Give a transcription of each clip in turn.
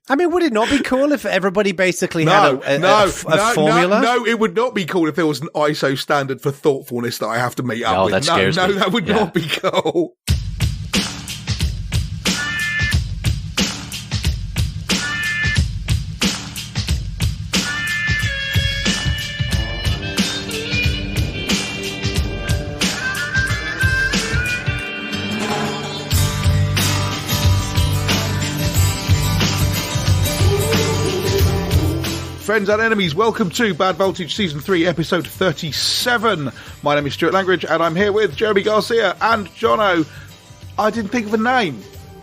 I mean, would it not be cool if everybody basically had a formula? No, it would not be cool if there was an ISO standard for thoughtfulness that I have to meet up with. That scares me. That would not be cool. Friends and enemies, welcome to Bad Voltage Season 3, Episode 37. My name is Stuart Langridge, and I'm here with Jeremy Garcia and Jono. I didn't think of a name.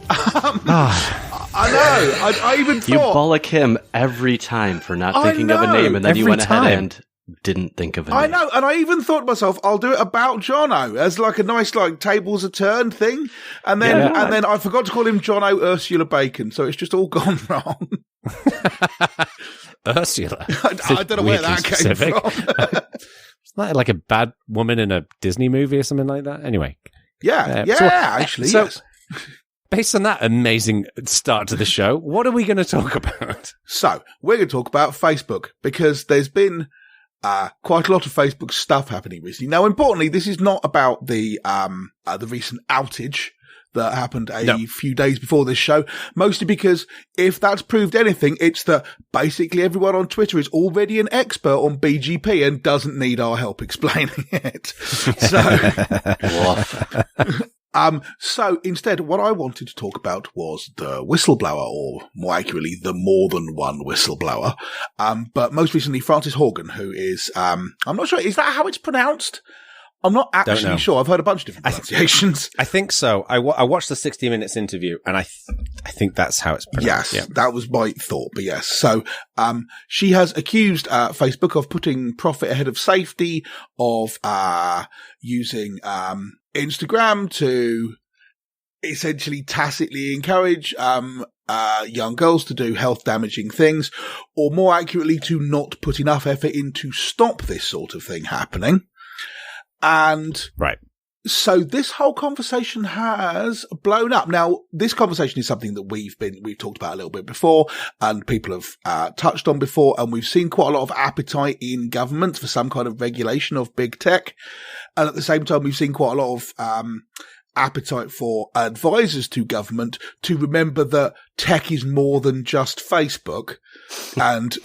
I know. I even thought... You bollock him every time for not thinking of a name, and then you went ahead and didn't think of a name. I know, and I even thought to myself, I'll do it about Jono as like a nice tables are turned thing. And then I forgot to call him Jono Ursula Bacon, so it's just all gone wrong. Ursula. I don't know where that came from. Isn't that like a bad woman in a Disney movie or something like that? Anyway. Actually, yes. Based on that amazing start to the show, what are we going to talk about? So, we're going to talk about Facebook, because there's been quite a lot of Facebook stuff happening recently. Now, importantly, this is not about the recent outage that happened a few days before this show, mostly because if that's proved anything, it's that basically everyone on Twitter is already an expert on BGP and doesn't need our help explaining it. So instead, what I wanted to talk about was the whistleblower, or more accurately, the more than one whistleblower. But most recently, Frances Haugen, who is, I'm not sure, is that how it's pronounced? I'm not actually sure. I've heard a bunch of different pronunciations. I think so. I watched the 60 Minutes interview, and I think that's how it's pronounced. Yes, that was my thought. But yes, so she has accused Facebook of putting profit ahead of safety, of using Instagram to essentially tacitly encourage young girls to do health-damaging things, or more accurately, to not put enough effort in to stop this sort of thing happening. And so this whole conversation has blown up. Now, this conversation is something that we've talked about a little bit before, and people have touched on before, and we've seen quite a lot of appetite in government for some kind of regulation of big tech. And at the same time, we've seen quite a lot of appetite for advisors to government to remember that tech is more than just Facebook, and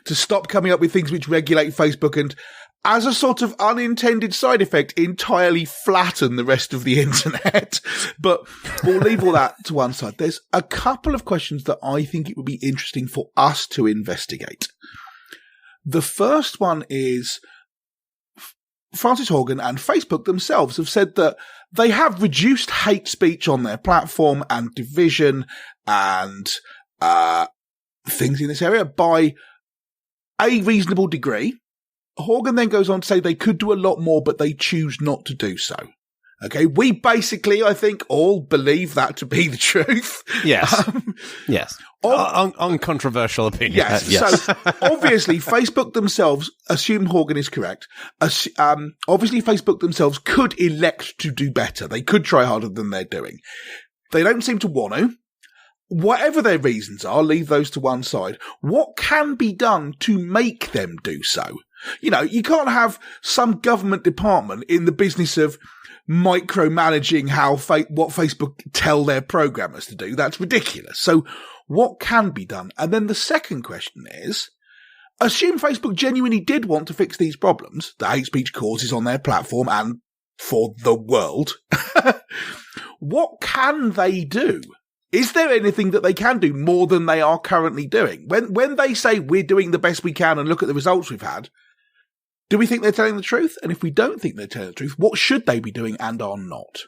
to stop coming up with things which regulate Facebook and, as a sort of unintended side effect, entirely flatten the rest of the internet. But we'll leave all that to one side. There's a couple of questions that I think it would be interesting for us to investigate. The first one is, Frances Haugen and Facebook themselves have said that they have reduced hate speech on their platform and division and things in this area by a reasonable degree. Haugen then goes on to say they could do a lot more, but they choose not to do so. Okay, we basically, I think, all believe that to be the truth. Yes. Yes. Uncontroversial opinion. Yes. So, obviously, Facebook themselves, assume Haugen is correct, obviously Facebook themselves could elect to do better. They could try harder than they're doing. They don't seem to want to. Whatever their reasons are, leave those to one side. What can be done to make them do so? You know, you can't have some government department in the business of micromanaging what Facebook tell their programmers to do. That's ridiculous. So what can be done? And then the second question is, assume Facebook genuinely did want to fix these problems that hate speech causes on their platform and for the world. What can they do? Is there anything that they can do more than they are currently doing? When they say we're doing the best we can and look at the results we've had, do we think they're telling the truth? And if we don't think they're telling the truth, what should they be doing and are not?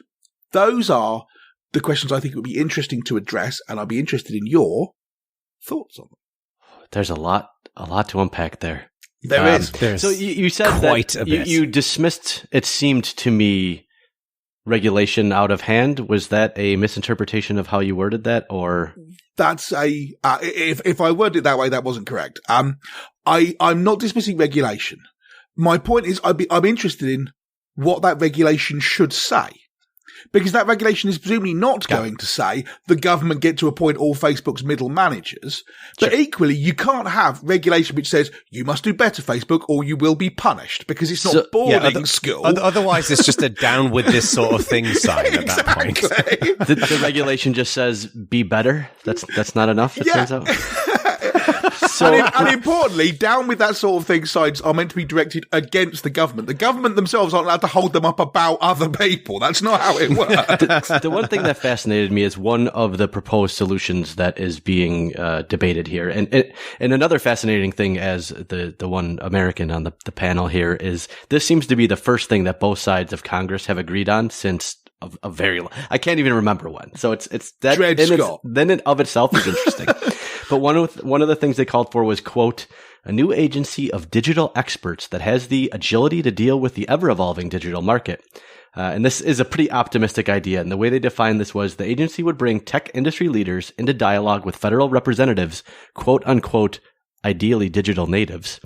Those are the questions I think would be interesting to address, and I'd be interested in your thoughts on them. There's a lot to unpack there. There is. So you said quite that a bit. You dismissed, it seemed to me, regulation out of hand. Was that a misinterpretation of how you worded that, or? That's if I worded it that way, that wasn't correct. I'm not dismissing regulation. My point is, I'm interested in what that regulation should say. because that regulation is presumably not going to say the government get to appoint all Facebook's middle managers. But equally, you can't have regulation which says you must do better, Facebook, or you will be punished, because it's not boarding school. Otherwise, it's just a down with this sort of thing sign at that point. The regulation just says be better. That's not enough, it turns out. And importantly, down with that sort of thing signs are meant to be directed against the government. The government themselves aren't allowed to hold them up about other people. That's not how it works. The one thing that fascinated me is one of the proposed solutions that is being debated here. And another fascinating thing, as the one American on the panel here, is this seems to be the first thing that both sides of Congress have agreed on since a very long, I can't even remember when. So it's that then in of itself is interesting. But one of the things they called for was, quote, a new agency of digital experts that has the agility to deal with the ever-evolving digital market. And this is a pretty optimistic idea. And the way they defined this was the agency would bring tech industry leaders into dialogue with federal representatives, quote unquote, ideally digital natives,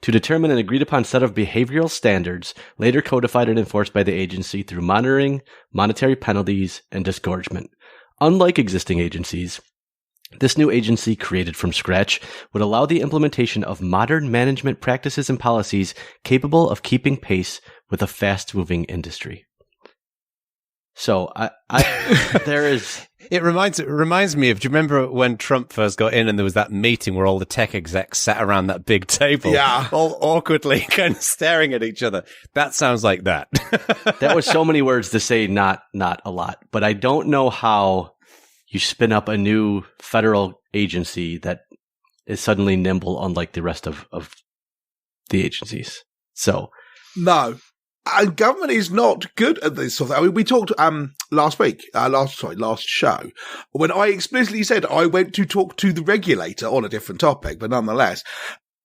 to determine an agreed upon set of behavioral standards later codified and enforced by the agency through monitoring, monetary penalties, and disgorgement. Unlike existing agencies, this new agency, created from scratch, would allow the implementation of modern management practices and policies capable of keeping pace with a fast-moving industry. So, there is... It reminds me of, do you remember when Trump first got in and there was that meeting where all the tech execs sat around that big table, all awkwardly kind of staring at each other? That sounds like that. That was so many words to say not a lot. But I don't know how you spin up a new federal agency that is suddenly nimble, unlike the rest of the agencies. So, no, and government is not good at this sort of thing. I mean, we talked last show, when I explicitly said I went to talk to the regulator on a different topic, but nonetheless.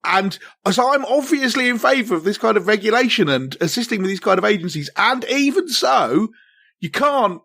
And so I'm obviously in favour of this kind of regulation and assisting with these kind of agencies. And even so, you can't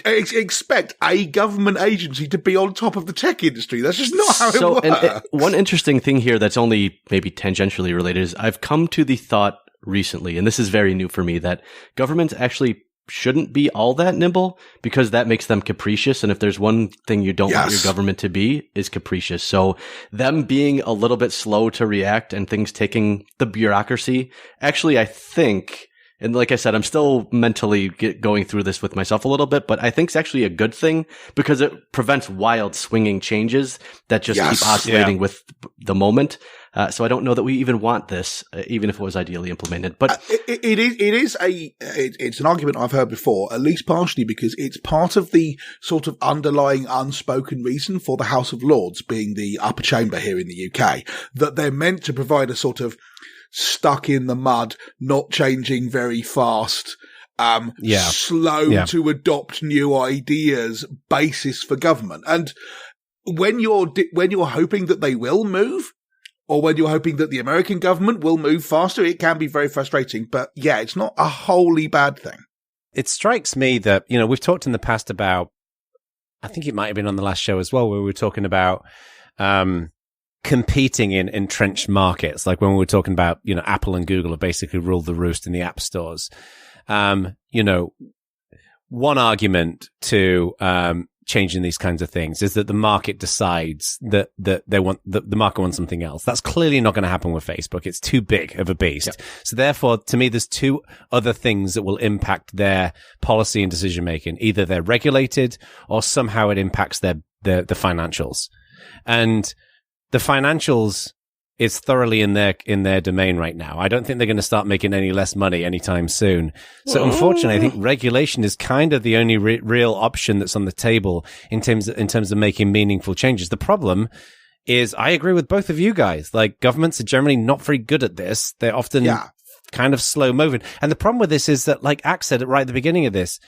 expect a government agency to be on top of the tech industry. That's just not how it works. And one interesting thing here that's only maybe tangentially related is I've come to the thought recently, and this is very new for me, that governments actually shouldn't be all that nimble, because that makes them capricious. And if there's one thing you don't want your government to be, is capricious. So them being a little bit slow to react and things taking the bureaucracy, actually, I think, and like I said, I'm still mentally going through this with myself a little bit, but I think it's actually a good thing, because it prevents wild swinging changes that just keep oscillating with the moment. So I don't know that we even want this, even if it was ideally implemented. But it's an argument I've heard before, at least partially because it's part of the sort of underlying unspoken reason for the House of Lords being the upper chamber here in the UK, that they're meant to provide a sort of stuck in the mud, not changing very fast, slow to adopt new ideas basis for government. And when you're hoping that they will move, or when you're hoping that the American government will move faster, it can be very frustrating. But yeah, it's not a wholly bad thing. It strikes me that, we've talked in the past about, I think it might have been on the last show as well, where we were talking about competing in entrenched markets, like when we were talking about, Apple and Google have basically ruled the roost in the app stores. One argument to changing these kinds of things is that the market decides that they want the market wants something else. That's clearly not going to happen with Facebook. It's too big of a beast. Yep. So therefore, to me, there's two other things that will impact their policy and decision making. Either they're regulated, or somehow it impacts the financials. And the financials is thoroughly in their domain right now. I don't think they're going to start making any less money anytime soon. So unfortunately, I think regulation is kind of the only real option that's on the table in terms of making meaningful changes. The problem is, I agree with both of you guys. Like, governments are generally not very good at this. They're often kind of slow moving. And the problem with this is that, like Axe said right at the beginning of this,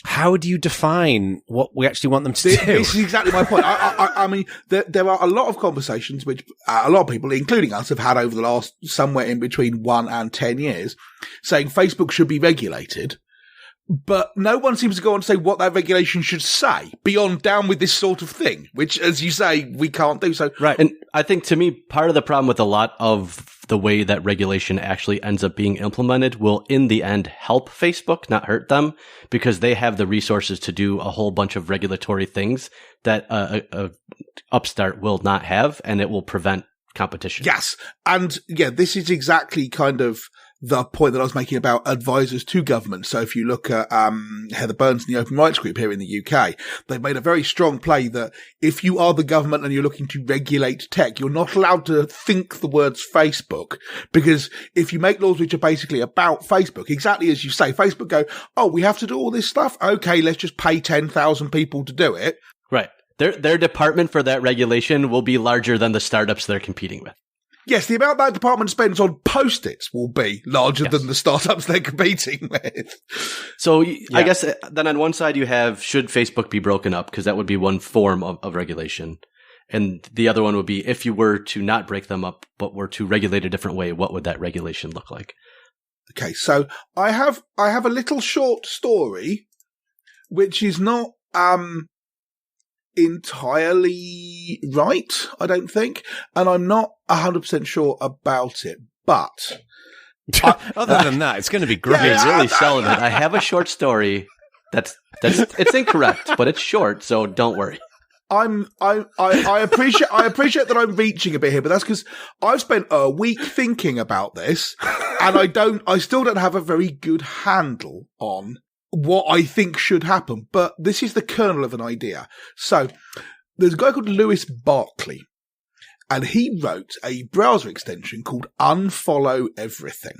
how do you define what we actually want them to do? This is exactly my point. I mean, there are a lot of conversations which a lot of people, including us, have had over the last somewhere in between 1 and 10 years, saying Facebook should be regulated. But no one seems to go on to say what that regulation should say beyond down with this sort of thing, which, as you say, we can't do. So, right. And I think, to me, part of the problem with a lot of the way that regulation actually ends up being implemented will, in the end, help Facebook, not hurt them, because they have the resources to do a whole bunch of regulatory things that a upstart will not have, and it will prevent competition. Yes. And yeah, this is exactly kind of the point that I was making about advisors to government. So if you look at Heather Burns and the Open Rights Group here in the UK, they've made a very strong play that if you are the government and you're looking to regulate tech, you're not allowed to think the words Facebook, because if you make laws which are basically about Facebook, exactly as you say, Facebook go, oh, we have to do all this stuff. Okay, let's just pay 10,000 people to do it. Right. Their department for that regulation will be larger than the startups they're competing with. Yes, the amount that department spends on Post-its will be larger than the startups they're competing with. So I guess then on one side you have, should Facebook be broken up? Because that would be one form of regulation. And the other one would be, if you were to not break them up, but were to regulate a different way, what would that regulation look like? Okay, so I have a little short story, which is not entirely right, I don't think, and I'm not 100% sure about it, but other than that, it's going to be great. He's really selling it. I have a short story that's it's incorrect, but it's short, so don't worry. I appreciate that I'm reaching a bit here, but that's because I've spent a week thinking about this, and I still don't have a very good handle on what I think should happen, but this is the kernel of an idea. So there's a guy called Lewis Barkley, and he wrote a browser extension called Unfollow Everything.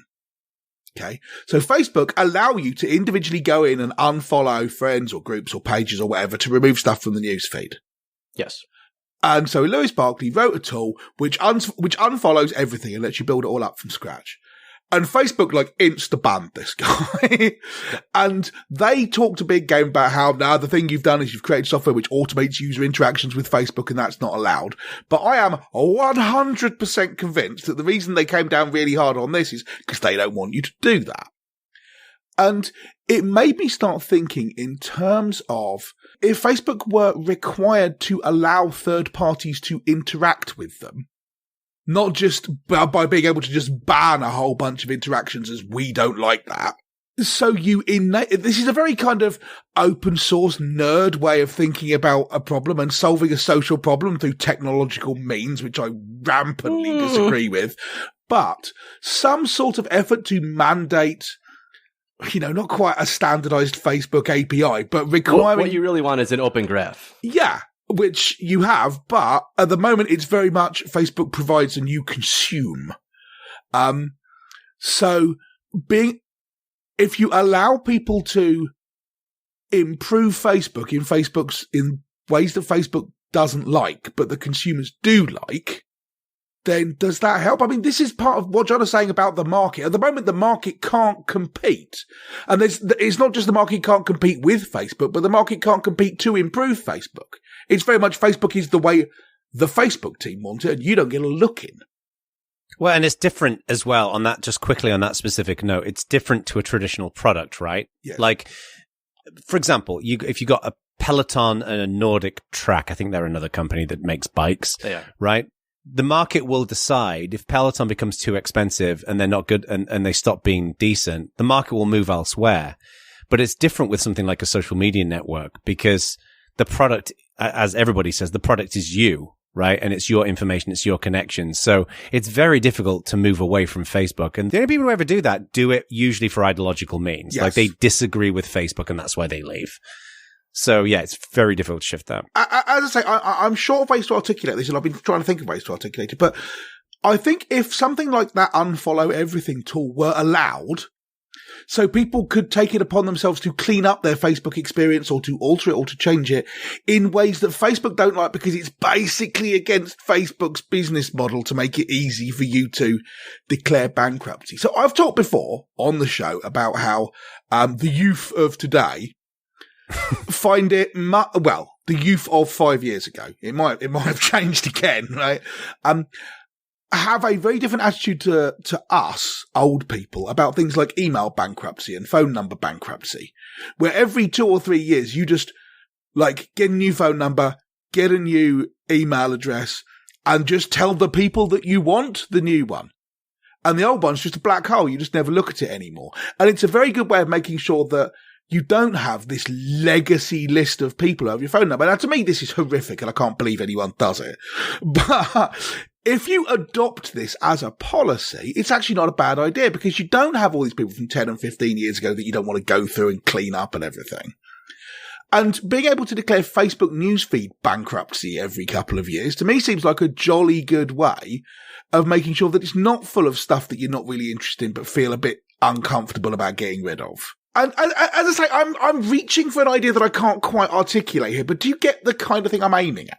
Okay. So Facebook allow you to individually go in and unfollow friends or groups or pages or whatever to remove stuff from the newsfeed. Yes. And so Lewis Barkley wrote a tool which unfollows everything and lets you build it all up from scratch. And Facebook insta-banned this guy. And they talked a big game about how now the thing you've done is you've created software which automates user interactions with Facebook, and that's not allowed. But I am 100% convinced that the reason they came down really hard on this is because they don't want you to do that. And it made me start thinking in terms of if Facebook were required to allow third parties to interact with them, not just by being able to just ban a whole bunch of interactions as we don't like that. So this is a very kind of open source nerd way of thinking about a problem and solving a social problem through technological means, which I rampantly disagree with. But some sort of effort to mandate, not quite a standardized Facebook API, but requiring... What you really want is an open graph. Yeah. Which you have, but at the moment it's very much Facebook provides and you consume. So if you allow people to improve Facebook in ways that Facebook doesn't like, but the consumers do like, then does that help? I mean, this is part of what John is saying about the market. At the moment, the market can't compete. And it's not just the market can't compete with Facebook, but the market can't compete to improve Facebook. It's very much Facebook is the way the Facebook team want it, and you don't get a look in. Well, and it's different as well on that, just quickly on that specific note, it's different to a traditional product, right? Yes. Like, for example, if you got a Peloton and a Nordic Track, I think they're another company that makes bikes, they are. Right? The market will decide if Peloton becomes too expensive and they're not good and they stop being decent, the market will move elsewhere. But it's different with something like a social media network because the product, as everybody says, the product is you, right? And it's your information, it's your connections. So it's very difficult to move away from Facebook. And the only people who ever do that do it usually for ideological means. Yes. Like they disagree with Facebook and that's why they leave. So, yeah, it's very difficult to shift that. As I say, I'm short of ways to articulate this, and I've been trying to think of ways to articulate it. But I think if something like that Unfollow Everything tool were allowed, so people could take it upon themselves to clean up their Facebook experience or to alter it or to change it in ways that Facebook don't like because it's basically against Facebook's business model to make it easy for you to declare bankruptcy. So I've talked before on the show about how the youth of today find it, the youth of 5 years ago. It might have changed again, right? have a very different attitude to us, old people, about things like email bankruptcy and phone number bankruptcy, where every 2 or 3 years you just like get a new phone number, get a new email address, and just tell the people that you want the new one. And the old one's just a black hole. You just never look at it anymore. And it's a very good way of making sure that you don't have this legacy list of people who have your phone number. Now, to me, this is horrific, and I can't believe anyone does it. But if you adopt this as a policy, it's actually not a bad idea, because you don't have all these people from 10 and 15 years ago that you don't want to go through and clean up and everything. And being able to declare Facebook newsfeed bankruptcy every couple of years, to me, seems like a jolly good way of making sure that it's not full of stuff that you're not really interested in, but feel a bit uncomfortable about getting rid of. And as I say, I'm reaching for an idea that I can't quite articulate here, but do you get the kind of thing I'm aiming at?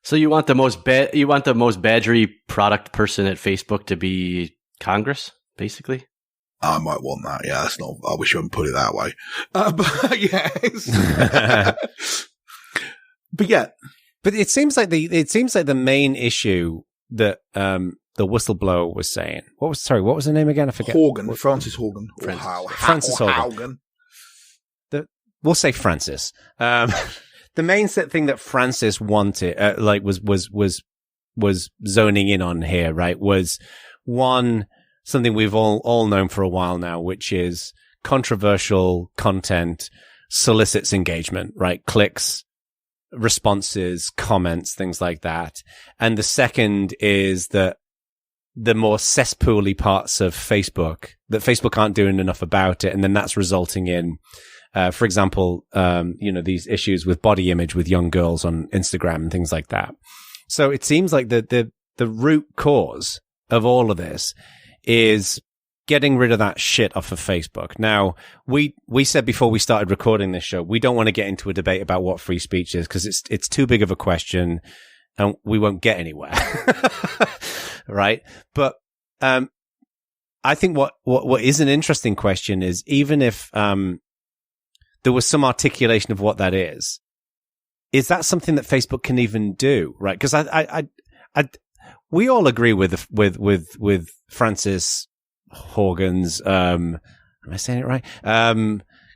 So you want the most badgery product person at Facebook to be Congress, basically? I might want that. Yeah, that's not. I wish I hadn't put it that way. But yes, but yeah. But it seems like the main issue that the whistleblower was saying. What was the name again? I forget. Haugen, Francis Haugen. Francis Haugen. We'll say Francis. The main thing that Francis wanted, was zoning in on here, right? Was one, something we've all known for a while now, which is controversial content solicits engagement, right? Clicks, responses, comments, things like that. And the second is that the more cesspool-y parts of Facebook, that Facebook aren't doing enough about it. And then that's resulting in, for example, these issues with body image with young girls on Instagram and things like that. So it seems like the root cause of all of this is getting rid of that shit off of Facebook. Now, we said before we started recording this show, we don't want to get into a debate about what free speech is, because it's too big of a question and we won't get anywhere. Right? But I think what is an interesting question is, even if there was some articulation of what that is that something that Facebook can even do? Right? Because we all agree with Francis Haugen's, am I saying it right?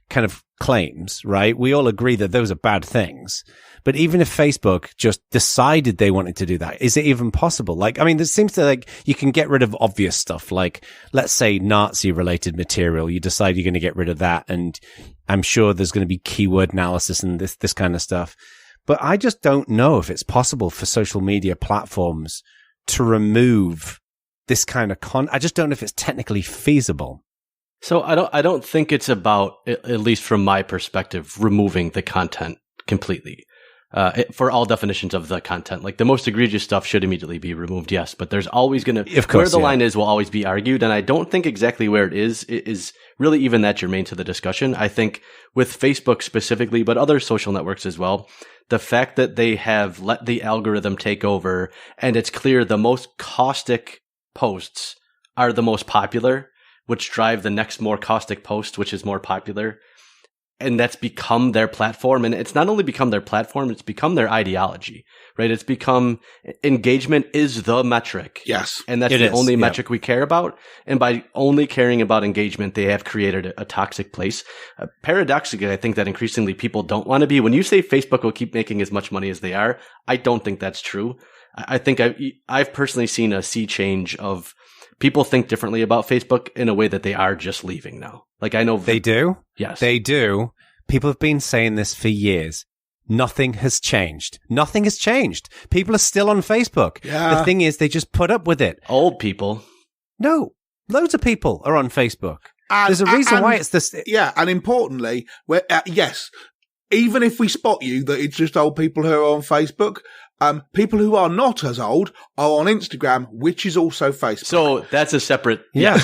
Kind of claims, right? We all agree that those are bad things. But even if Facebook just decided they wanted to do that, is it even possible? Like, I mean, there seems to, like, you can get rid of obvious stuff, like, let's say Nazi related material. You decide you're going to get rid of that. And I'm sure there's going to be keyword analysis and this kind of stuff. But I just don't know if it's possible for social media platforms to remove this kind of I just don't know if it's technically feasible. So I don't think it's about, at least from my perspective, removing the content completely. For all definitions of the content, like the most egregious stuff should immediately be removed. Yes, but there's always going to, where the line is will always be argued. And I don't think exactly where it is really even that germane to the discussion. I think with Facebook specifically, but other social networks as well, the fact that they have let the algorithm take over, and it's clear the most caustic posts are the most popular, which drive the next more caustic post, which is more popular. And that's become their platform. And it's not only become their platform, it's become their ideology, right? It's become engagement is the metric. Yes. And that's the only metric we care about. And by only caring about engagement, they have created a toxic place. Paradoxically, I think that increasingly people don't want to be. When you say Facebook will keep making as much money as they are, I don't think that's true. I think I've personally seen a sea change of people think differently about Facebook in a way that they are just leaving now. Like, I know they do. Yes, they do. People have been saying this for years. Nothing has changed. Nothing has changed. People are still on Facebook. Yeah. The thing is, they just put up with it. Old people. No, loads of people are on Facebook. There's a reason why it's this. Yeah, and importantly, yes, even if we spot you that it's just old people who are on Facebook, people who are not as old are on Instagram, which is also Facebook. So that's a separate. Yeah.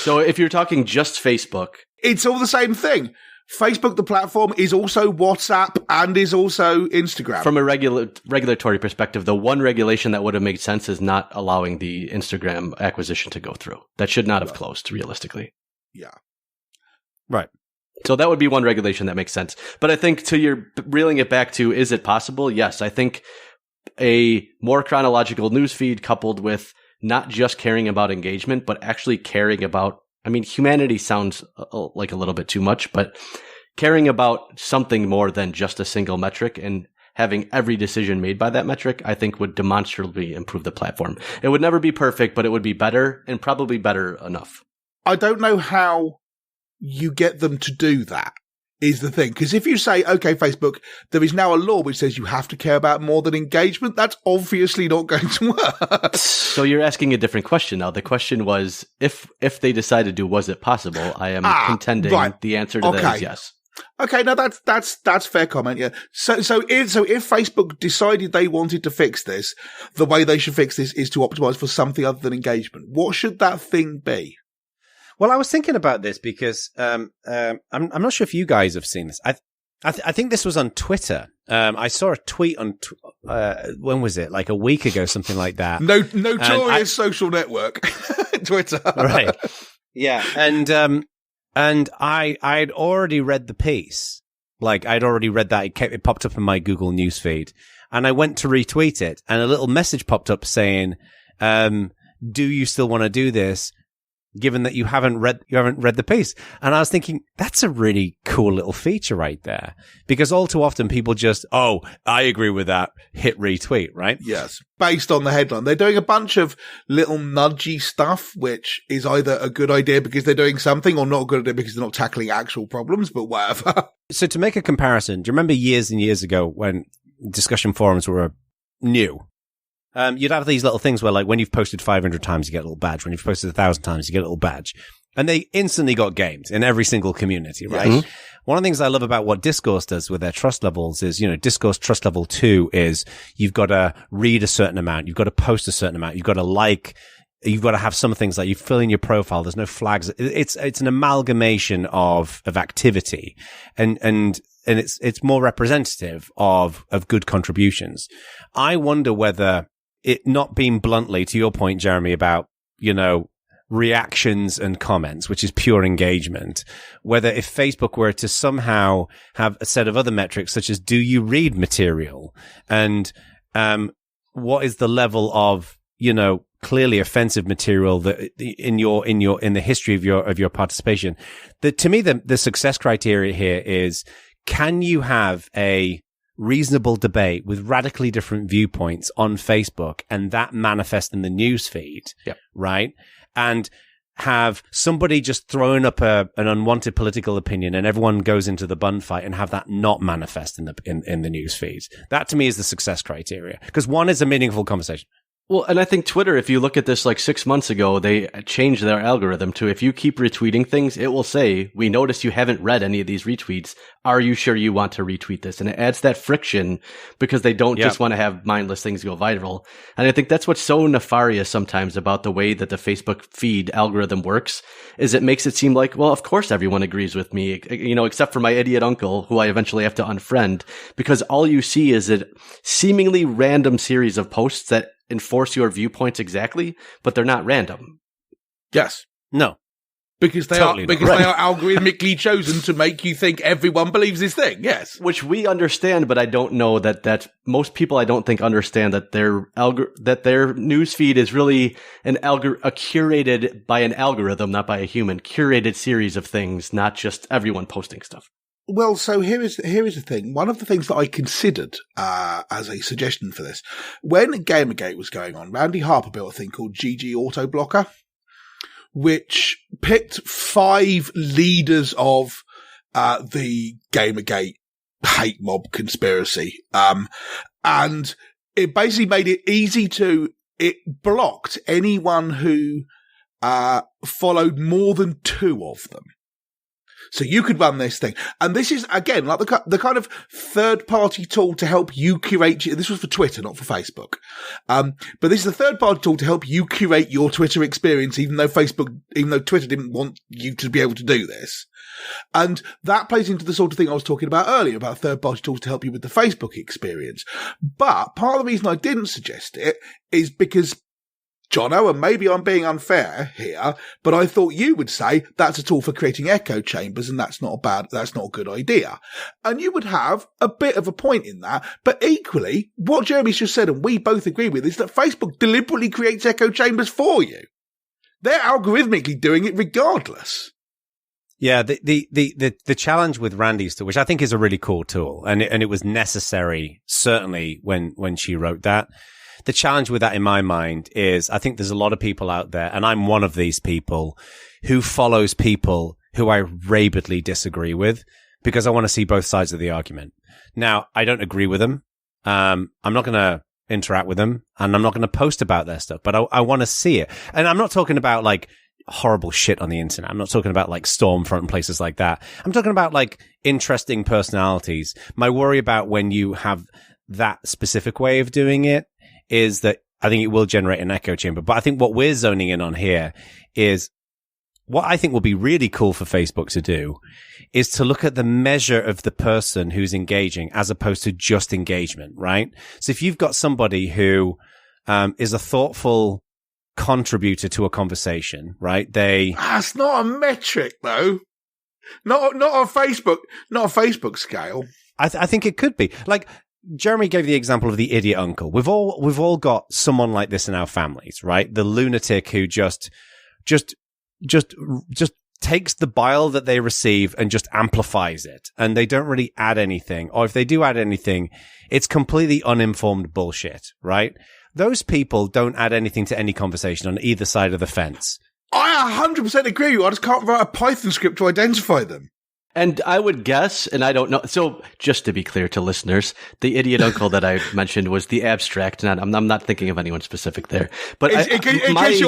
So if you're talking just Facebook, it's all the same thing. Facebook, the platform, is also WhatsApp and is also Instagram. From a regulatory perspective, the one regulation that would have made sense is not allowing the Instagram acquisition to go through. That should not have closed, realistically. Yeah. Right. So that would be one regulation that makes sense. But I think to your reeling it back to, is it possible? Yes, I think a more chronological newsfeed coupled with not just caring about engagement, but actually caring about, I mean, humanity sounds like a little bit too much, but caring about something more than just a single metric and having every decision made by that metric, I think would demonstrably improve the platform. It would never be perfect, but it would be better and probably better enough. I don't know how you get them to do that, is the thing. Because if you say, okay, Facebook, there is now a law which says you have to care about more than engagement, that's obviously not going to work. So you're asking a different question now. The question was, if they decided to, was it possible? I am contending the answer to that is yes. Okay, no, that's fair comment. Yeah. So if Facebook decided they wanted to fix this, the way they should fix this is to optimize for something other than engagement. What should that thing be? Well, I was thinking about this because I'm not sure if you guys have seen this. I think this was on Twitter. I saw a tweet on when was it? Like a week ago, something like that. Notorious social network, Twitter. Right. Yeah, and I'd already read the piece. Like, I'd already read that. It popped up in my Google News feed. And I went to retweet it, and a little message popped up saying, do you still want to do this, given that you haven't read the piece? And I was thinking, that's a really cool little feature right there. Because all too often people just, oh, I agree with that, hit retweet, right? Yes. Based on the headline. They're doing a bunch of little nudgy stuff, which is either a good idea because they're doing something or not a good idea because they're not tackling actual problems, but whatever. So to make a comparison, do you remember years and years ago when discussion forums were new? You'd have these little things where, like, when you've posted 500 times, you get a little badge. When you've posted 1,000 times, you get a little badge. And they instantly got gamed in every single community, right? Mm-hmm. One of the things I love about what Discourse does with their trust levels is, Discourse trust level 2 is you've got to read a certain amount. You've got to post a certain amount. You've got to you've got to have some things like you fill in your profile. There's no flags. It's an amalgamation of activity and it's more representative of good contributions. I wonder whether it not being bluntly, to your point, Jeremy, about, reactions and comments, which is pure engagement, whether if Facebook were to somehow have a set of other metrics, such as do you read material and what is the level of, clearly offensive material that in the history of your participation. To me, the success criteria here is, can you have a reasonable debate with radically different viewpoints on Facebook and that manifest in the news feed, right? And have somebody just throwing up an unwanted political opinion and everyone goes into the bun fight and have that not manifest in the news feeds. That to me is the success criteria, because one is a meaningful conversation. Well, and I think Twitter, if you look at this like 6 months ago, they changed their algorithm to, if you keep retweeting things, it will say, we noticed you haven't read any of these retweets. Are you sure you want to retweet this? And it adds that friction because they don't just want to have mindless things go viral. And I think that's what's so nefarious sometimes about the way that the Facebook feed algorithm works, is it makes it seem like, well, of course everyone agrees with me, except for my idiot uncle, who I eventually have to unfriend, because all you see is a seemingly random series of posts that enforce your viewpoints exactly, but they're not random. Yes. No. Because they are algorithmically chosen to make you think everyone believes this thing. Yes. Which we understand, but I don't know that most people, I don't think, understand that their newsfeed is really curated by an algorithm, not by a human, curated series of things, not just everyone posting stuff. Well, so here is the thing. One of the things that I considered as a suggestion for this, when Gamergate was going on, Randy Harper built a thing called GG Auto Blocker, which picked 5 leaders of the Gamergate hate mob conspiracy, and it basically made it easy it blocked anyone who followed more than 2 of them. So you could run this thing. And this is, again, like the kind of third-party tool to help you curate. This was for Twitter, not for Facebook. But this is a third-party tool to help you curate your Twitter experience, even though Twitter didn't want you to be able to do this. And that plays into the sort of thing I was talking about earlier, about third-party tools to help you with the Facebook experience. But part of the reason I didn't suggest it is because Jono, and maybe I'm being unfair here, but I thought you would say that's a tool for creating echo chambers, and that's not a good idea. And you would have a bit of a point in that, but equally, what Jeremy's just said, and we both agree with, is that Facebook deliberately creates echo chambers for you. They're algorithmically doing it regardless. Yeah, the challenge with Randy's tool, which I think is a really cool tool, and it was necessary, certainly when she wrote that. The challenge with that in my mind is I think there's a lot of people out there, and I'm one of these people, who follows people who I rabidly disagree with because I want to see both sides of the argument. Now, I don't agree with them. I'm not going to interact with them, and I'm not going to post about their stuff, but I want to see it. And I'm not talking about like horrible shit on the internet. I'm not talking about like Stormfront and places like that. I'm talking about like interesting personalities. My worry about when you have that specific way of doing it is that I think it will generate an echo chamber. But I think what we're zoning in on here is what I think will be really cool for Facebook to do is to look at the measure of the person who's engaging as opposed to just engagement, right? So if you've got somebody who is a thoughtful contributor to a conversation, right? That's not a metric though. Not on Facebook scale. I think it could be. Like, Jeremy gave the example of the idiot uncle. We've all got someone like this in our families, right? The lunatic who just takes the bile that they receive and just amplifies it. And they don't really add anything. Or if they do add anything, it's completely uninformed bullshit, right? Those people don't add anything to any conversation on either side of the fence. I 100% agree with you. I just can't write a Python script to identify them. And I would guess, and I don't know. So just to be clear to listeners, the idiot uncle that I mentioned was the abstract. And I'm not thinking of anyone specific there. But in case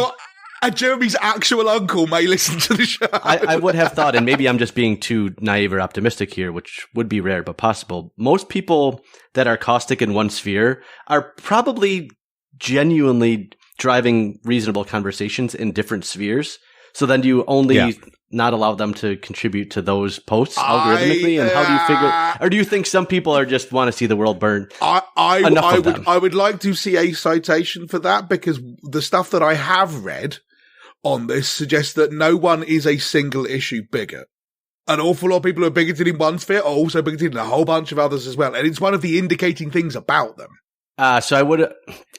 Jeremy's actual uncle may listen to the show. I would have thought, and maybe I'm just being too naive or optimistic here, which would be rare but possible. Most people that are caustic in one sphere are probably genuinely driving reasonable conversations in different spheres. So then do you only not allow them to contribute to those posts algorithmically? And how do you figure, or do you think some people are just want to see the world burn? I would like to see a citation for that, because the stuff that I have read on this suggests that no one is a single issue bigot. An awful lot of people who are bigoted in one sphere are also bigoted in a whole bunch of others as well. And it's one of the indicating things about them. So I would,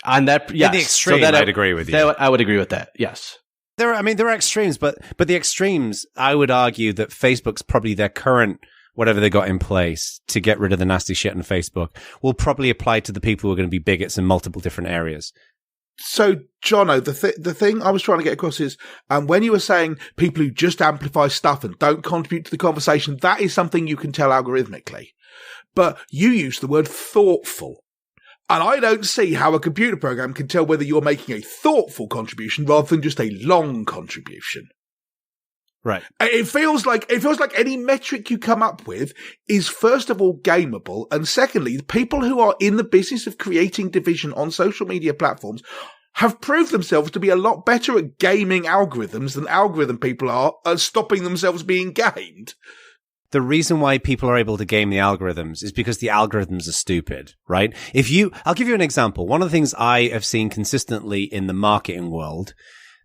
on that, yes. In the extreme, so I'd agree with you. I would agree with that, yes. There are extremes, but the extremes, I would argue that Facebook's probably their current, whatever they got in place to get rid of the nasty shit on Facebook, will probably apply to the people who are going to be bigots in multiple different areas. So, Jono, the thing I was trying to get across is, when you were saying people who just amplify stuff and don't contribute to the conversation, that is something you can tell algorithmically. But you used the word thoughtful. And I don't see how a computer program can tell whether you're making a thoughtful contribution rather than just a long contribution. Right. It feels like any metric you come up with is first of all gameable, and secondly, the people who are in the business of creating division on social media platforms have proved themselves to be a lot better at gaming algorithms than algorithm people are at stopping themselves being gamed. The reason why people are able to game the algorithms is because the algorithms are stupid, right? I'll give you an example. One of the things I have seen consistently in the marketing world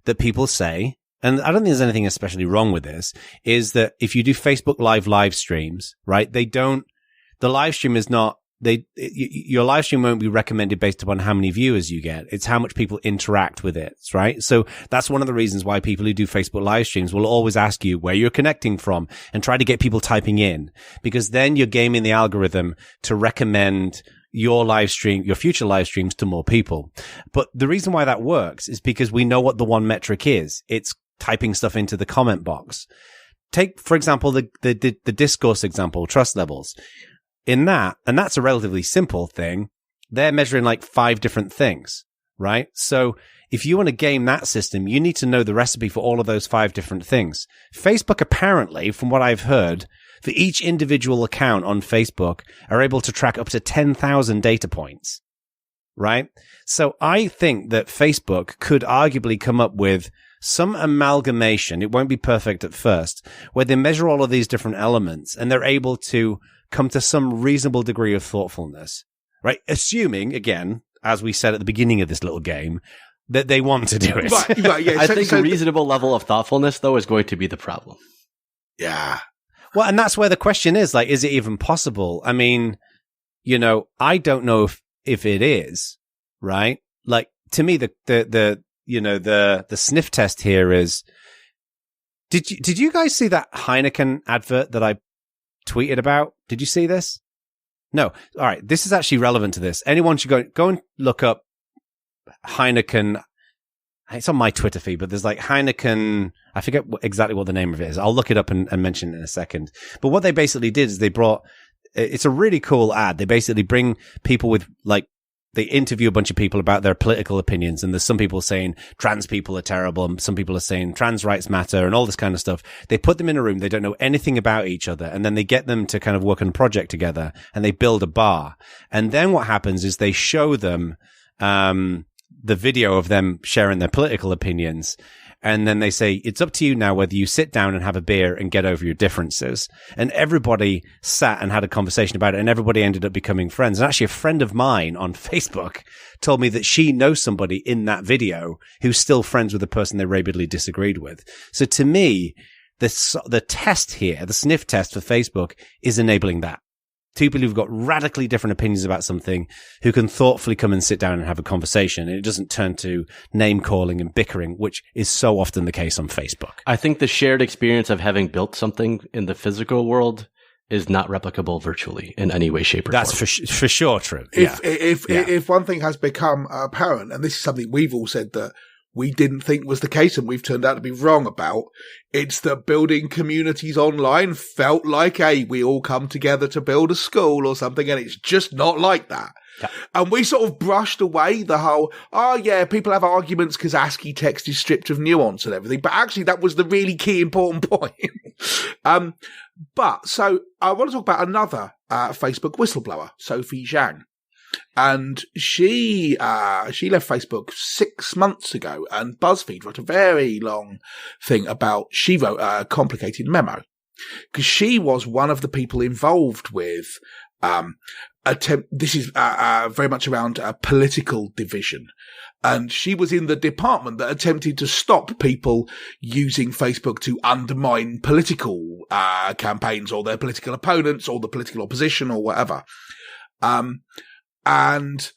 that people say, and I don't think there's anything especially wrong with this, is that if you do Facebook live streams, right, the live stream is not, your live stream won't be recommended based upon how many viewers you get. It's how much people interact with it, right? So that's one of the reasons why people who do Facebook live streams will always ask you where you're connecting from and try to get people typing in, because then you're gaming the algorithm to recommend your future live streams to more people. But the reason why that works is because we know what the one metric is. It's typing stuff into the comment box. Take, for example, the discourse example, trust levels. In that, and that's a relatively simple thing, they're measuring like 5 different things, right? So if you want to game that system, you need to know the recipe for all of those 5 different things. Facebook, apparently, from what I've heard, for each individual account on Facebook, are able to track up to 10,000 data points, right? So I think that Facebook could arguably come up with some amalgamation. It won't be perfect at first, where they measure all of these different elements and they're able to come to some reasonable degree of thoughtfulness, right? Assuming, again, as we said at the beginning of this little game, that they want to do it. Right, yeah. I think a reasonable level of thoughtfulness, though, is going to be the problem. Yeah. Well, and that's where the question is, like, is it even possible? I mean, I don't know if it is, right? Like, to me, the sniff test here is, did you guys see that Heineken advert that I tweeted about? Did you see this? No. All right. This is actually relevant to this. Anyone should go and look up Heineken. It's on my Twitter feed, but there's like Heineken. I forget exactly what the name of it is. I'll look it up and mention it in a second. But what they basically did is it's a really cool ad. They basically bring people with they interview a bunch of people about their political opinions. And there's some people saying trans people are terrible. And some people are saying trans rights matter and all this kind of stuff. They put them in a room. They don't know anything about each other. And then they get them to kind of work on a project together and they build a bar. And then what happens is they show them, the video of them sharing their political opinions. And then they say, it's up to you now whether you sit down and have a beer and get over your differences. And everybody sat and had a conversation about it, and everybody ended up becoming friends. And actually, a friend of mine on Facebook told me that she knows somebody in that video who's still friends with the person they rabidly disagreed with. So to me, the test here, the sniff test for Facebook, is enabling that. Two people who've got radically different opinions about something who can thoughtfully come and sit down and have a conversation. And it doesn't turn to name calling and bickering, which is so often the case on Facebook. I think the shared experience of having built something in the physical world is not replicable virtually in any way, shape, or form. That's for sure true. If one thing has become apparent, and this is something we've all said that we didn't think was the case and we've turned out to be wrong about, it's that building communities online felt like, we all come together to build a school or something, and it's just not like that. Yeah. And we sort of brushed away the whole, people have arguments because ASCII text is stripped of nuance and everything, but actually that was the really key important point. But so I want to talk about another Facebook whistleblower, Sophie Zhang. And she left Facebook 6 months ago, and BuzzFeed wrote a very long thing she wrote a complicated memo because she was one of the people involved with, this is very much around political division. And she was in the department that attempted to stop people using Facebook to undermine political campaigns or their political opponents or the political opposition or whatever. And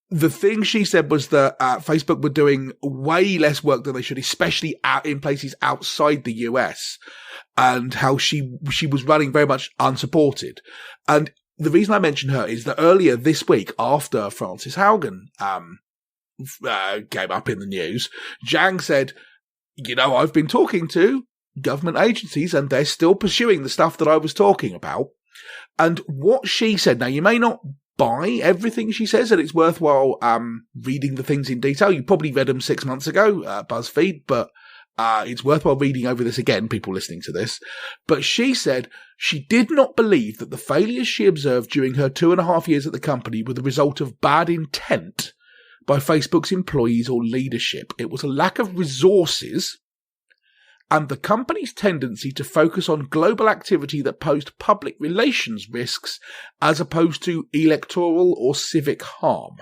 the thing she said was that Facebook were doing way less work than they should, especially in places outside the US, and how she was running very much unsupported. And the reason I mention her is that earlier this week, after Frances Haugen came up in the news, Zhang said, I've been talking to government agencies and they're still pursuing the stuff that I was talking about. And what she said, now you may not buy everything she says, and it's worthwhile reading the things in detail. You probably read them 6 months ago, BuzzFeed, but it's worthwhile reading over this again, people listening to this. But she said she did not believe that the failures she observed during her 2.5 years at the company were the result of bad intent by Facebook's employees or leadership. It was a lack of resources and the company's tendency to focus on global activity that posed public relations risks as opposed to electoral or civic harm.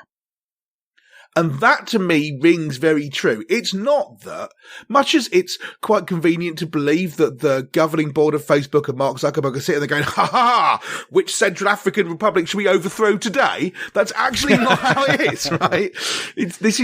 And that, to me, rings very true. It's not that, much as it's quite convenient to believe that the governing board of Facebook and Mark Zuckerberg are sitting there going, which Central African Republic should we overthrow today? That's actually not how it is, right? This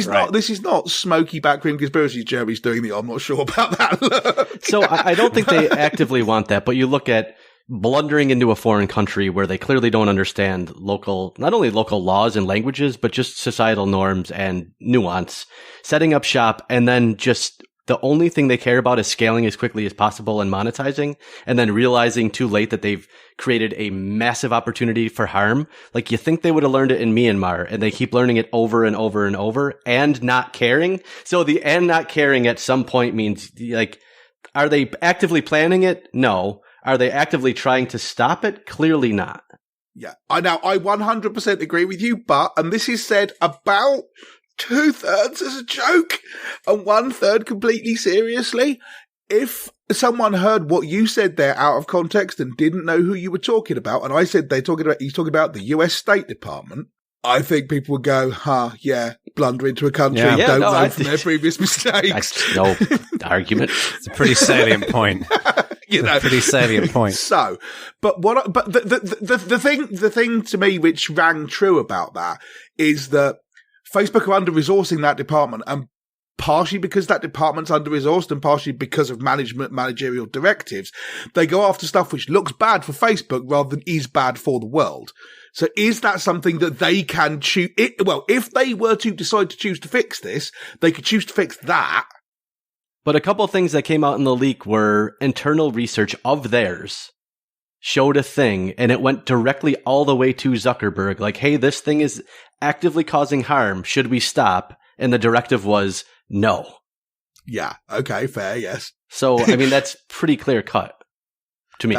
is not smoky backroom conspiracies Jeremy's doing I'm not sure about that. So I don't think they actively want that, but you look at blundering into a foreign country where they clearly don't understand not only local laws and languages, but just societal norms and nuance, setting up shop, and then just the only thing they care about is scaling as quickly as possible and monetizing, and then realizing too late that they've created a massive opportunity for harm. Like, you think they would have learned it in Myanmar, and they keep learning it over and over and over and not caring. So the and not caring at some point means, like, are they actively planning it? No. Are they actively trying to stop it? Clearly not. Yeah. I 100% agree with you, and this is said about 2/3 as a joke and 1/3 completely seriously. If someone heard what you said there out of context and didn't know who you were talking about, and I said he's talking about the US State Department, I think people would go, yeah, blunder into a country, don't learn from their previous mistakes. No argument. It's a pretty salient point. Pretty salient point. So, the thing to me which rang true about that is that Facebook are under-resourcing that department, and partially because that department's under-resourced and partially because of managerial directives, they go after stuff which looks bad for Facebook rather than is bad for the world. So is that something that they can choose? Well, if they were to decide to choose to fix this, they could choose to fix that. But a couple of things that came out in the leak were internal research of theirs showed a thing, and it went directly all the way to Zuckerberg. Like, hey, this thing is actively causing harm. Should we stop? And the directive was no. Yeah. Okay. Fair. Yes. So, I mean, that's pretty clear cut to me.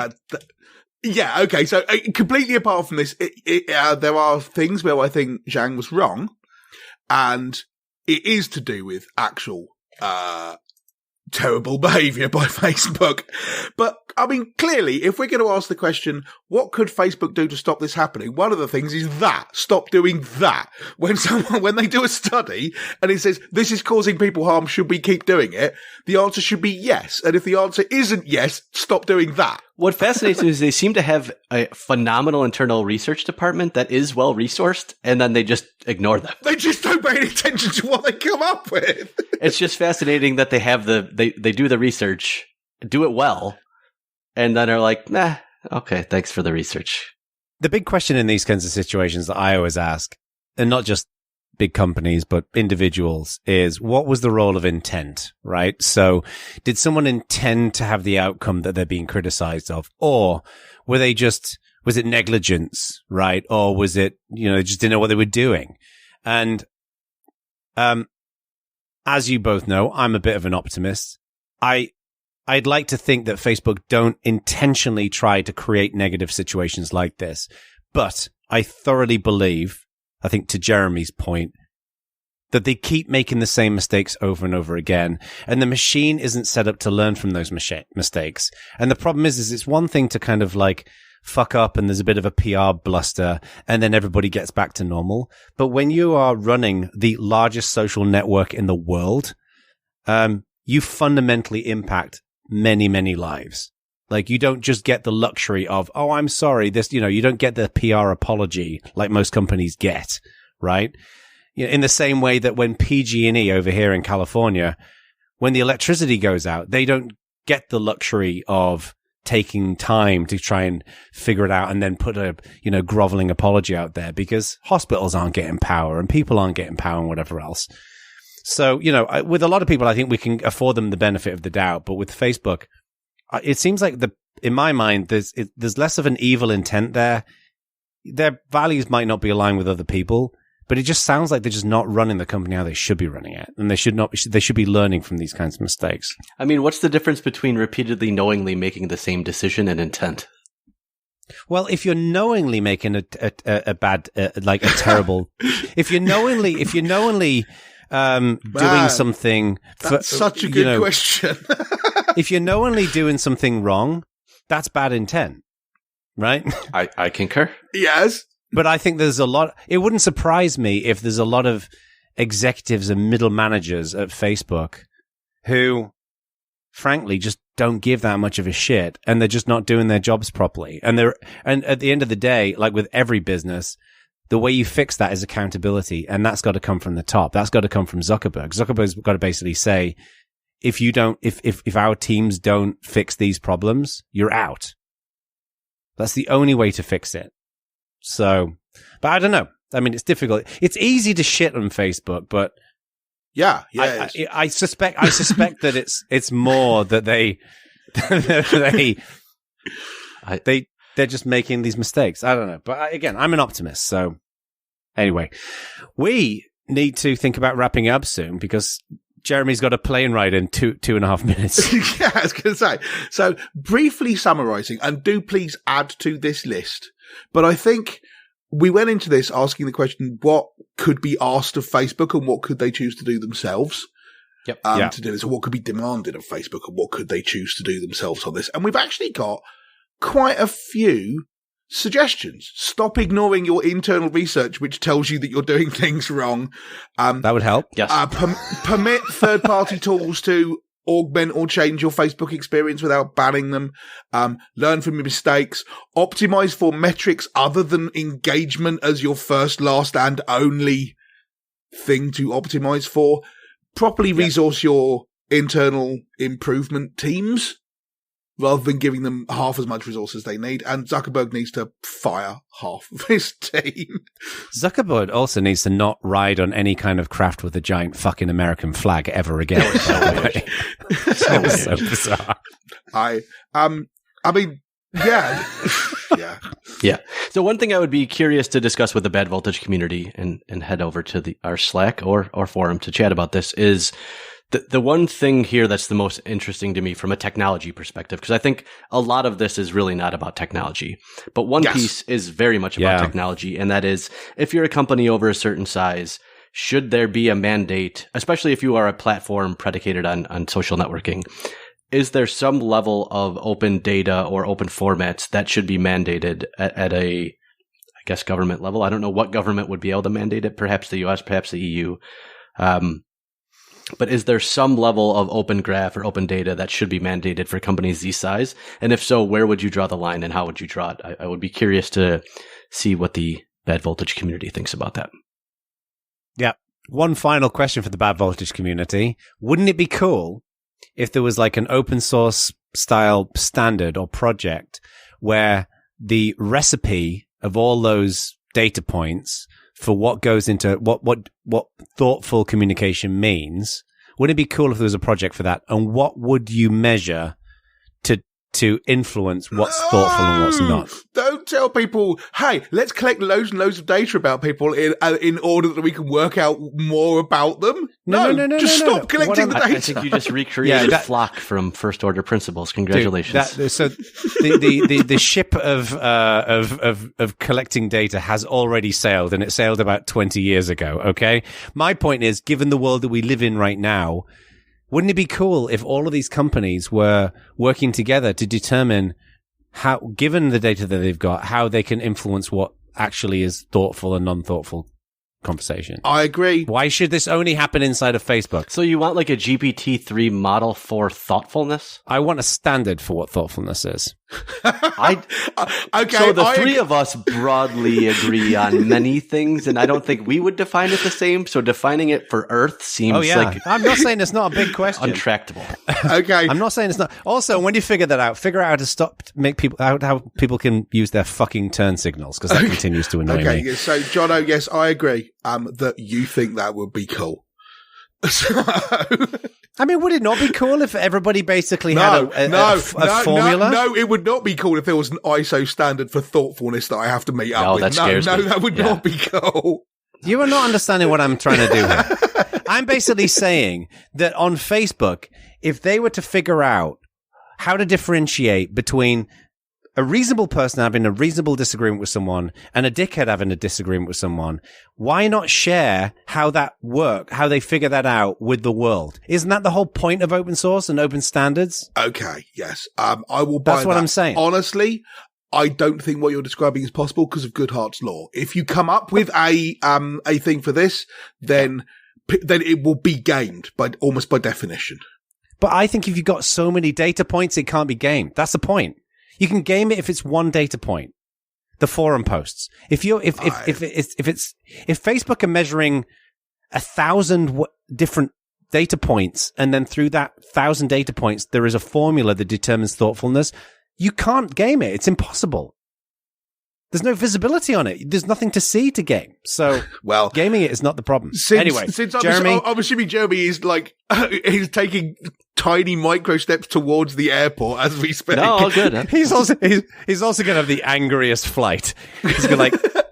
Yeah, okay, so completely apart from this, there are things where I think Zhang was wrong, and it is to do with actual terrible behaviour by Facebook. But, I mean, clearly, if we're going to ask the question, what could Facebook do to stop this happening? One of the things is stop doing that. When they do a study and it says, this is causing people harm, should we keep doing it? The answer should be yes. And if the answer isn't yes, stop doing that. What fascinates me is they seem to have a phenomenal internal research department that is well resourced, and then they just ignore them. They just don't pay any attention to what they come up with. It's just fascinating that they have they do the research, do it well, and then are like, nah, okay, thanks for the research. The big question in these kinds of situations that I always ask, and not just big companies, but individuals, is what was the role of intent, right? So did someone intend to have the outcome that they're being criticized of? Or was it negligence, right? Or was it, they just didn't know what they were doing? And, as you both know, I'm a bit of an optimist. I'd like to think that Facebook don't intentionally try to create negative situations like this, but I thoroughly believe, I think to Jeremy's point, that they keep making the same mistakes over and over again. And the machine isn't set up to learn from those mistakes. And the problem is it's one thing to kind of like fuck up and there's a bit of a PR bluster and then everybody gets back to normal. But when you are running the largest social network in the world, you fundamentally impact many, many lives. Like, you don't just get the luxury of, oh, I'm sorry, you don't get the PR apology like most companies get, right? In the same way that when PG&E over here in California, when the electricity goes out, they don't get the luxury of taking time to try and figure it out and then put a, groveling apology out there, because hospitals aren't getting power and people aren't getting power and whatever else. So, with a lot of people, I think we can afford them the benefit of the doubt. But with Facebook, it seems like in my mind, there's less of an evil intent there. Their values might not be aligned with other people, but it just sounds like they're just not running the company how they should be running it, and they should be learning from these kinds of mistakes. I mean, what's the difference between repeatedly knowingly making the same decision and intent? Well, if you're knowingly making a bad, like a terrible, if you're knowingly doing something, that's such a good question. If you're knowingly doing something wrong, that's bad intent, right? I concur. Yes. But I think there's a lot, it wouldn't surprise me if there's a lot of executives and middle managers at Facebook who, frankly, just don't give that much of a shit, and they're just not doing their jobs properly. And at the end of the day, like with every business, the way you fix that is accountability, and that's got to come from the top. That's got to come from Zuckerberg. Zuckerberg's got to basically say, if our teams don't fix these problems, you're out. That's the only way to fix it. So, but I don't know. I mean, it's difficult. It's easy to shit on Facebook, but yeah. I suspect that it's more that they're just making these mistakes. I don't know. But again, I'm an optimist. So anyway, we need to think about wrapping up soon because Jeremy's got a plane ride in 2.5 minutes. Yeah, I was going to say. So briefly summarizing, and do please add to this list. But I think we went into this asking the question, what could be asked of Facebook and what could they choose to do themselves? To do this, or what could be demanded of Facebook and what could they choose to do themselves on this? And we've actually got quite a few suggestions. Stop ignoring your internal research, which tells you that you're doing things wrong. That would help. Yes. Permit third-party tools to augment or change your Facebook experience without banning them. Learn from your mistakes. Optimize for metrics other than engagement as your first, last, and only thing to optimize for. Properly resource your internal improvement teams rather than giving them half as much resources they need. And Zuckerberg needs to fire half of his team. Zuckerberg also needs to not ride on any kind of craft with a giant fucking American flag ever again. That was so bizarre. I mean, yeah. Yeah. So one thing I would be curious to discuss with the Bad Voltage community and head over to our Slack or forum to chat about this is the one thing here that's the most interesting to me from a technology perspective, because I think a lot of this is really not about technology, but one piece is very much about technology. And that is, if you're a company over a certain size, should there be a mandate, especially if you are a platform predicated on social networking? Is there some level of open data or open formats that should be mandated at a, I guess, government level? I don't know what government would be able to mandate it. Perhaps the US, perhaps the EU. But is there some level of open graph or open data that should be mandated for companies this size? And if so, where would you draw the line and how would you draw it? I would be curious to see what the Bad Voltage community thinks about that. Yeah. One final question for the Bad Voltage community. Wouldn't it be cool if there was like an open source style standard or project where the recipe of all those data points for what goes into what thoughtful communication means? Wouldn't it be cool if there was a project for that? And what would you measure to influence what's thoughtful and what's not? Don't tell people, hey, let's collect loads and loads of data about people in order that we can work out more about them. No, just stop collecting the data. I think you just recreated Flock from First Order Principles. Congratulations. Dude, so the ship of collecting data has already sailed, and it sailed about 20 years ago. Okay, my point is, given the world that we live in right now, wouldn't it be cool if all of these companies were working together to determine how, given the data that they've got, how they can influence what actually is thoughtful and non-thoughtful conversation? I agree. Why should this only happen inside of Facebook? So you want like a GPT-3 model for thoughtfulness? I want a standard for what thoughtfulness is. Okay. So the three of us broadly agree on many things, and I don't think we would define it the same. So defining it for Earth seems like I'm not saying it's not a big question. Untractable. Okay. I'm not saying it's not. Also, when you figure that out, figure out how to stop how people can use their fucking turn signals, because that continues to annoy me. Okay. So Jono, yes, I agree. That you think that would be cool. So I mean, would it not be cool if everybody basically had a formula? No, it would not be cool if there was an ISO standard for thoughtfulness that I have to meet up with. That scares me. That would not be cool. You are not understanding what I'm trying to do here. I'm basically saying that on Facebook, if they were to figure out how to differentiate between a reasonable person having a reasonable disagreement with someone and a dickhead having a disagreement with someone, why not share how that how they figure that out with the world? Isn't that the whole point of open source and open standards? Okay, yes. I will buy that. That's what I'm saying. Honestly, I don't think what you're describing is possible because of Goodhart's law. If you come up with a thing for this, then it will be gamed almost by definition. But I think if you've got so many data points, it can't be gamed. That's the point. You can game it if it's one data point. The forum posts. If Facebook are measuring 1,000 different data points, and then through that 1,000 data points, there is a formula that determines thoughtfulness, you can't game it. It's impossible. There's no visibility on it. There's nothing to see to game. So, well, gaming it is not the problem. Anyway, Jeremy, I'm assuming Jeremy is like he's taking tiny micro steps towards the airport as we speak. No, all good. Huh? He's also going to have the angriest flight. He's going to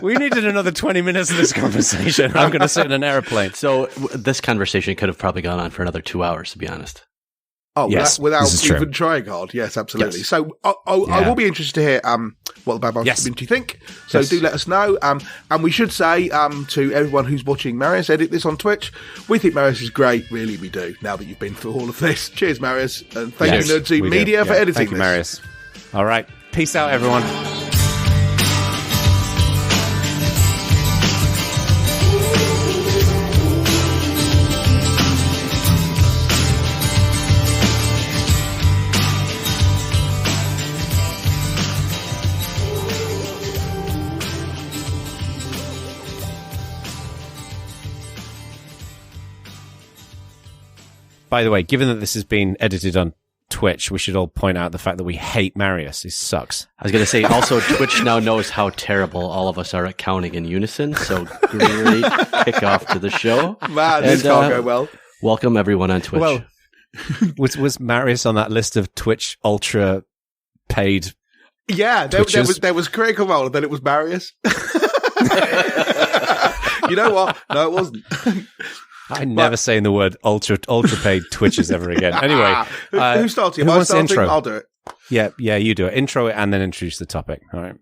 we needed another 20 minutes of this conversation. I'm going to sit in an airplane. So this conversation could have probably gone on for another 2 hours, to be honest. Oh, yes, without even trying hard. Yes, absolutely. Yes. So I will be interested to hear what the Bad Voltage community think. So do let us know. And we should say to everyone who's watching Marius edit this on Twitch, we think Marius is great. Really, we do. Now that you've been through all of this. Cheers, Marius. And thank you, NerdZoom Media, for editing this. Thank you, Marius. All right. Peace out, everyone. By the way, given that this has been edited on Twitch, we should all point out the fact that we hate Marius. He sucks. I was going to say, also, Twitch now knows how terrible all of us are at counting in unison, so great kickoff to the show. Man, this can't go well. Welcome, everyone on Twitch. Well, was Marius on that list of Twitch Ultra paid? Yeah, there was Critical Role, and then it was Marius. You know what? No, it wasn't. I'm never saying the word ultra paid Twitches ever again. Anyway, who's starting? Who Am I wants the starting? intro? I'll do it. Yeah, you do it. Intro it and then introduce the topic. All right.